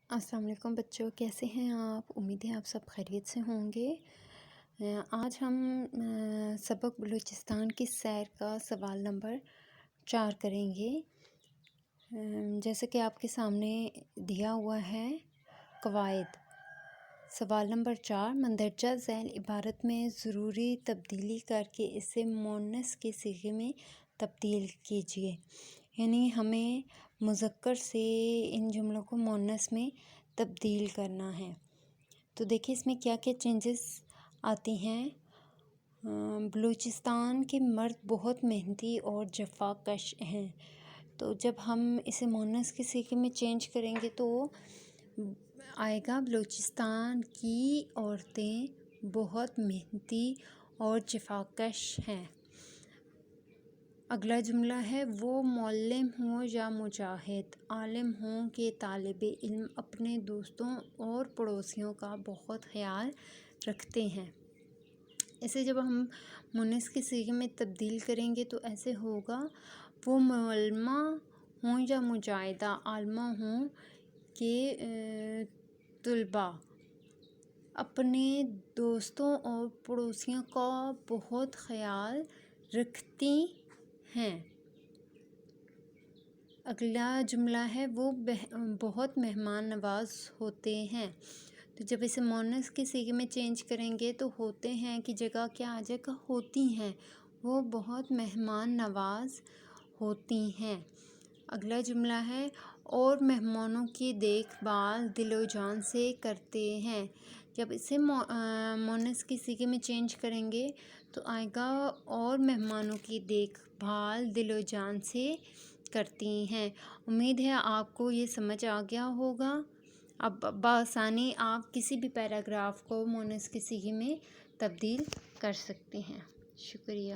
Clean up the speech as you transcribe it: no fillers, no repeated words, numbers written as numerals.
السلام علیکم بچوں، کیسے ہیں آپ؟ امید ہے آپ سب خیریت سے ہوں گے۔ آج ہم سبق بلوچستان کی سیر کا سوال نمبر 4 کریں گے۔ جیسے کہ آپ کے سامنے دیا ہوا ہے قواعد۔ سوال نمبر 4، مندرجہ ذیل عبارت میں ضروری تبدیلی کر کے اسے مؤنث کے صیغے میں تبدیل کیجیے۔ یعنی ہمیں مذکر سے ان جملوں کو مؤنث میں تبدیل کرنا ہے۔ تو دیکھیں اس میں کیا کیا چینجز آتی ہیں۔ بلوچستان کے مرد بہت محنتی اور جفا کش ہیں۔ تو جب ہم اسے مؤنث کے صیغے میں چینج کریں گے تو آئے گا بلوچستان کی عورتیں بہت محنتی اور جفا کش ہیں۔ اگلا جملہ ہے، وہ معلم ہوں یا مجاہد، عالم ہوں کہ طالب علم، اپنے دوستوں اور پڑوسیوں کا بہت خیال رکھتے ہیں۔ اسے جب ہم مؤنث کے صیغے میں تبدیل کریں گے تو ایسے ہوگا، وہ معلمہ ہوں یا مجاہدہ، عالمہ ہوں کہ طلباء اپنے دوستوں اور پڑوسیوں کا بہت خیال رکھتی ہیں۔ اگلا جملہ ہے، وہ بہت مہمان نواز ہوتے ہیں۔ تو جب اسے مؤنث کے صیغے میں چینج کریں گے تو ہوتے ہیں کی جگہ کیا آ جائے گا، ہوتی ہیں۔ وہ بہت مہمان نواز ہوتی ہیں۔ اگلا جملہ ہے، اور مہمانوں کی دیکھ بھال دل و جان سے کرتے ہیں۔ جب اسے مؤنث کے صیغے میں چینج کریں گے تو آئے گا، اور مہمانوں کی دیکھ بھال دل و جان سے کرتی ہیں۔ امید ہے آپ کو یہ سمجھ آ گیا ہوگا۔ اب بآسانی آپ کسی بھی پیراگراف کو مؤنث کے صیغے میں تبدیل کر سکتے ہیں۔ شکریہ۔